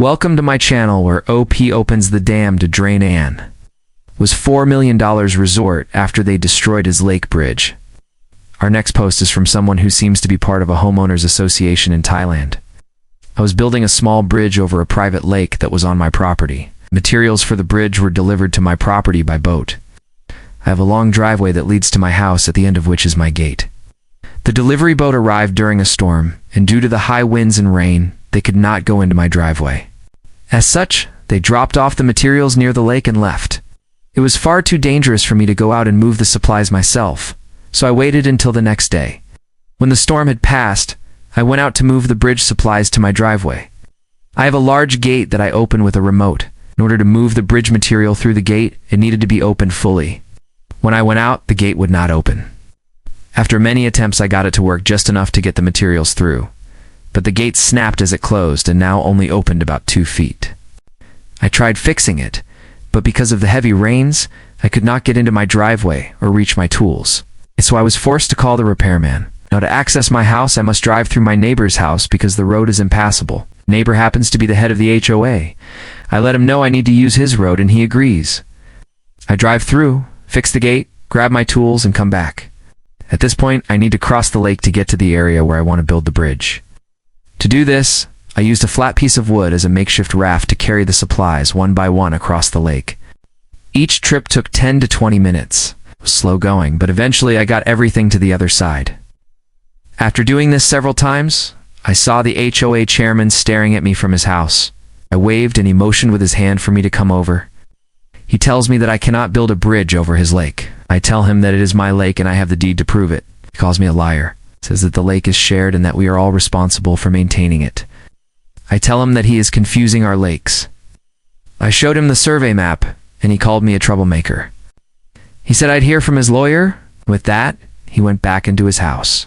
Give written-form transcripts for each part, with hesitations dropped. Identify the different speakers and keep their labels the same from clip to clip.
Speaker 1: Welcome to my channel where OP opens the dam to drain Ann. Was $4 million resort after they destroyed his lake bridge. Our next post is from someone who seems to be part of a homeowners association in Thailand. I was building a small bridge over a private lake that was on my property. Materials for the bridge were delivered to my property by boat. I have a long driveway that leads to my house, at the end of which is my gate. The delivery boat arrived during a storm, and due to the high winds and rain, they could not go into my driveway. As such, they dropped off the materials near the lake and left. It was far too dangerous for me to go out and move the supplies myself, so I waited until the next day. When the storm had passed, I went out to move the bridge supplies to my driveway. I have a large gate that I open with a remote. In order to move the bridge material through the gate, it needed to be opened fully. When I went out, the gate would not open. After many attempts, I got it to work just enough to get the materials through. But the gate snapped as it closed and now only opened about 2 feet. I tried fixing it, but because of the heavy rains, I could not get into my driveway or reach my tools. So I was forced to call the repairman. Now to access my house, I must drive through my neighbor's house because the road is impassable. Neighbor happens to be the head of the HOA. I let him know I need to use his road and he agrees. I drive through, fix the gate, grab my tools, and come back. At this point, I need to cross the lake to get to the area where I want to build the bridge. To do this, I used a flat piece of wood as a makeshift raft to carry the supplies one by one across the lake. Each trip took 10 to 20 minutes. It was slow going, but eventually I got everything to the other side. After doing this several times, I saw the HOA chairman staring at me from his house. I waved and he motioned with his hand for me to come over. He tells me that I cannot build a bridge over his lake. I tell him that it is my lake and I have the deed to prove it. He calls me a liar. Says that the lake is shared and that we are all responsible for maintaining it. I tell him that he is confusing our lakes. I showed him the survey map and he called me a troublemaker. He said I'd hear from his lawyer. With that, he went back into his house.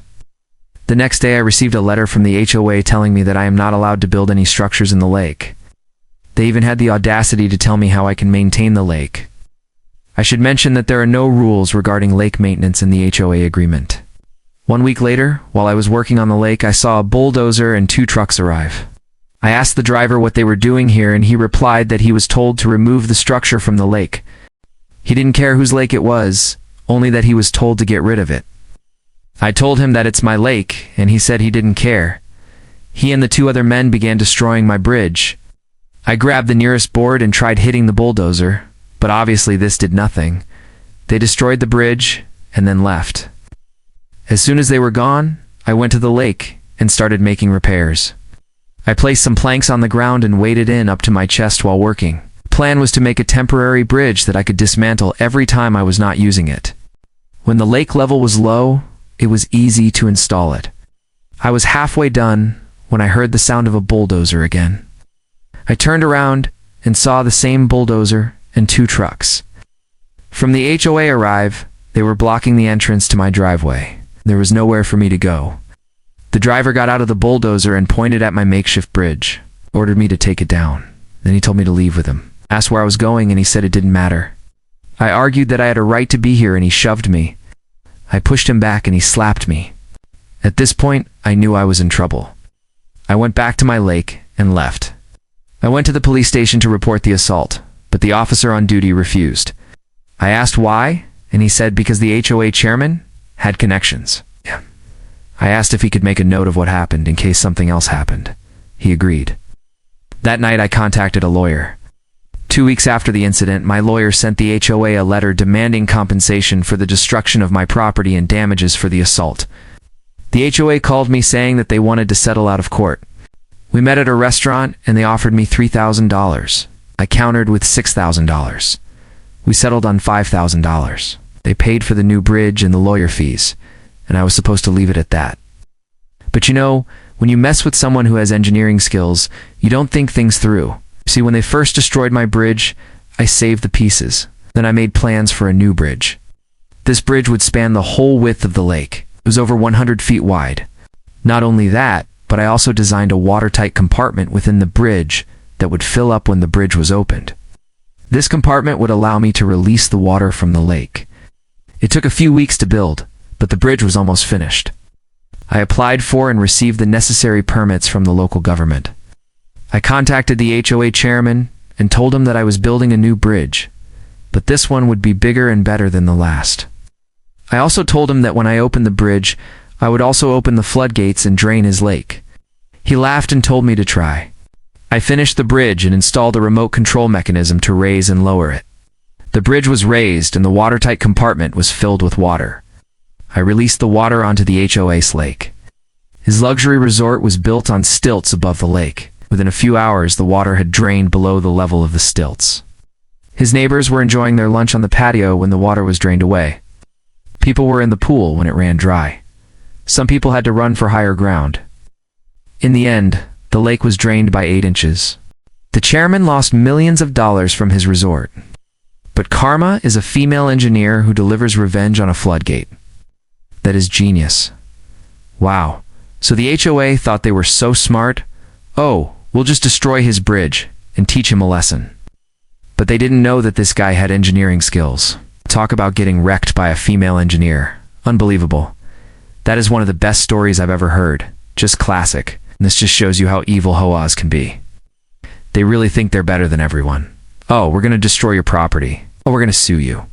Speaker 1: The next day I received a letter from the HOA telling me that I am not allowed to build any structures in the lake. They even had the audacity to tell me how I can maintain the lake. I should mention that there are no rules regarding lake maintenance in the HOA agreement. 1 week later, while I was working on the lake, I saw a bulldozer and 2 trucks arrive. I asked the driver what they were doing here and he replied that he was told to remove the structure from the lake. He didn't care whose lake it was, only that he was told to get rid of it. I told him that it's my lake and he said he didn't care. He and the 2 other men began destroying my bridge. I grabbed the nearest board and tried hitting the bulldozer, but obviously this did nothing. They destroyed the bridge and then left. As soon as they were gone, I went to the lake and started making repairs. I placed some planks on the ground and waded in up to my chest while working. The plan was to make a temporary bridge that I could dismantle every time I was not using it. When the lake level was low, it was easy to install it. I was halfway done when I heard the sound of a bulldozer again. I turned around and saw the same bulldozer and 2 trucks. From the HOA arrive, they were blocking the entrance to my driveway. There was nowhere for me to go. The driver got out of the bulldozer and pointed at my makeshift bridge, ordered me to take it down. Then he told me to leave with him. Asked where I was going and he said it didn't matter. I argued that I had a right to be here and he shoved me. I pushed him back and he slapped me. At this point, I knew I was in trouble. I went back to my lake and left. I went to the police station to report the assault, but the officer on duty refused. I asked why, and he said because the HOA chairman had connections. I asked if he could make a note of what happened in case something else happened. He agreed. That night I contacted a lawyer. 2 weeks after the incident, my lawyer sent the HOA a letter demanding compensation for the destruction of my property and damages for the assault. The HOA called me saying that they wanted to settle out of court. We met at a restaurant and they offered me $3,000. I countered with $6,000. We settled on $5,000. They paid for the new bridge and the lawyer fees, and I was supposed to leave it at that. But you know, when you mess with someone who has engineering skills, you don't think things through. See, when they first destroyed my bridge, I saved the pieces. Then I made plans for a new bridge. This bridge would span the whole width of the lake. It was over 100 feet wide. Not only that, but I also designed a watertight compartment within the bridge that would fill up when the bridge was opened. This compartment would allow me to release the water from the lake. It took a few weeks to build, but the bridge was almost finished. I applied for and received the necessary permits from the local government. I contacted the HOA chairman and told him that I was building a new bridge, but this one would be bigger and better than the last. I also told him that when I opened the bridge, I would also open the floodgates and drain his lake. He laughed and told me to try. I finished the bridge and installed a remote control mechanism to raise and lower it. The bridge was raised and the watertight compartment was filled with water. I released the water onto the HOA's lake. His luxury resort was built on stilts above the lake. Within a few hours, the water had drained below the level of the stilts. His neighbors were enjoying their lunch on the patio when the water was drained away. People were in the pool when it ran dry. Some people had to run for higher ground. In the end, the lake was drained by 8 inches. The chairman lost millions of dollars from his resort. But Karma is a female engineer who delivers revenge on a floodgate. That is genius. Wow. So the HOA thought they were so smart. Oh, we'll just destroy his bridge and teach him a lesson. But they didn't know that this guy had engineering skills. Talk about getting wrecked by a female engineer. Unbelievable. That is one of the best stories I've ever heard. Just classic. And this just shows you how evil HOAs can be. They really think they're better than everyone. Oh, we're going to destroy your property. Oh, we're going to sue you.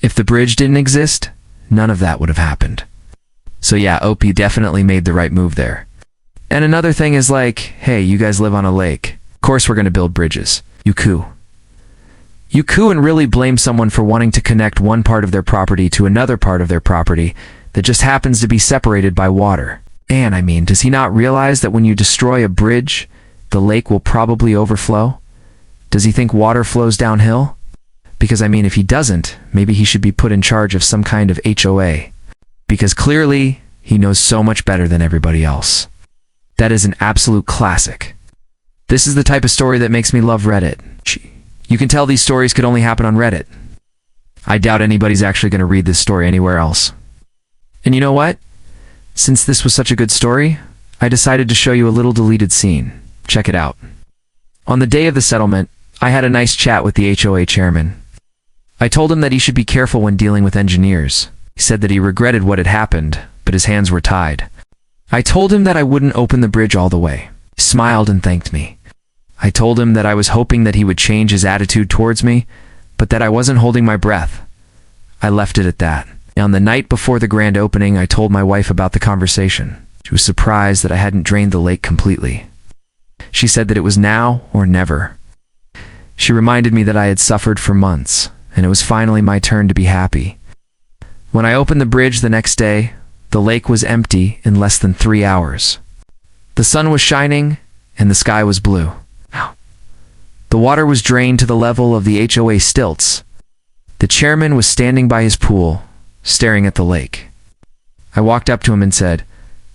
Speaker 1: If the bridge didn't exist, none of that would have happened. So yeah, OP definitely made the right move there. And another thing is like, hey, you guys live on a lake. Of course we're going to build bridges. You coup. You coup and really blame someone for wanting to connect one part of their property to another part of their property that just happens to be separated by water. And I mean, does he not realize that when you destroy a bridge, the lake will probably overflow? Does he think water flows downhill? Because I mean, if he doesn't, maybe he should be put in charge of some kind of HOA. Because clearly, he knows so much better than everybody else. That is an absolute classic. This is the type of story that makes me love Reddit. You can tell these stories could only happen on Reddit. I doubt anybody's actually going to read this story anywhere else. And you know what? Since this was such a good story, I decided to show you a little deleted scene. Check it out. On the day of the settlement, I had a nice chat with the HOA chairman. I told him that he should be careful when dealing with engineers. He said that he regretted what had happened, but his hands were tied. I told him that I wouldn't open the bridge all the way. He smiled and thanked me. I told him that I was hoping that he would change his attitude towards me, but that I wasn't holding my breath. I left it at that. On the night before the grand opening, I told my wife about the conversation. She was surprised that I hadn't drained the lake completely. She said that it was now or never. She reminded me that I had suffered for months, and it was finally my turn to be happy. When I opened the bridge the next day, the lake was empty in less than 3 hours. The sun was shining, and the sky was blue. The water was drained to the level of the HOA stilts. The chairman was standing by his pool, staring at the lake. I walked up to him and said,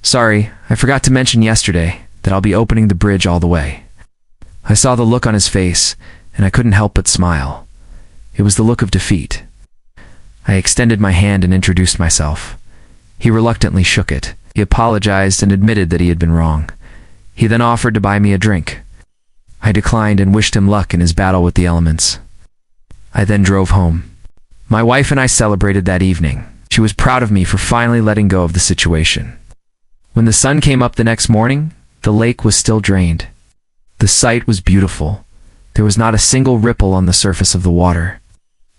Speaker 1: "Sorry, I forgot to mention yesterday that I'll be opening the bridge all the way." I saw the look on his face, and I couldn't help but smile. It was the look of defeat. I extended my hand and introduced myself. He reluctantly shook it. He apologized and admitted that he had been wrong. He then offered to buy me a drink. I declined and wished him luck in his battle with the elements. I then drove home. My wife and I celebrated that evening. She was proud of me for finally letting go of the situation. When the sun came up the next morning, the lake was still drained. The sight was beautiful. There was not a single ripple on the surface of the water.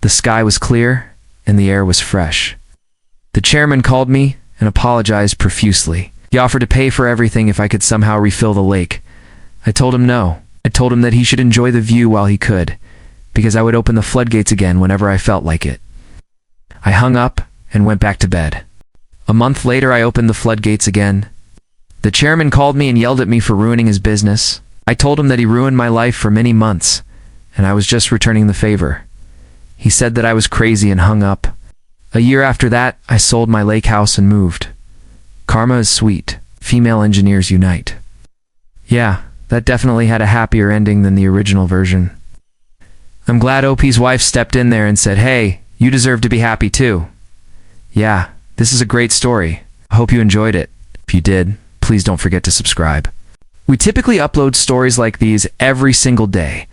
Speaker 1: The sky was clear, and the air was fresh. The chairman called me and apologized profusely. He offered to pay for everything if I could somehow refill the lake. I told him no. I told him that he should enjoy the view while he could, because I would open the floodgates again whenever I felt like it. I hung up and went back to bed. A month later, I opened the floodgates again. The chairman called me and yelled at me for ruining his business. I told him that he ruined my life for many months, and I was just returning the favor. He said that I was crazy and hung up. A year after that, I sold my lake house and moved. Karma is sweet. Female engineers unite. Yeah, that definitely had a happier ending than the original version. I'm glad OP's wife stepped in there and said, "Hey, you deserve to be happy too." Yeah, this is a great story. I hope you enjoyed it. If you did, please don't forget to subscribe. We typically upload stories like these every single day.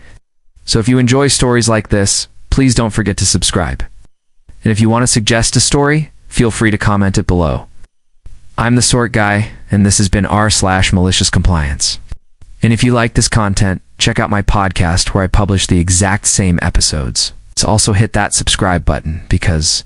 Speaker 1: So if you enjoy stories like this, please don't forget to subscribe. And if you want to suggest a story, feel free to comment it below. I'm the Sort Guy, and this has been r/malicious compliance. And if you like this content, check out my podcast where I publish the exact same episodes. So also hit that subscribe button because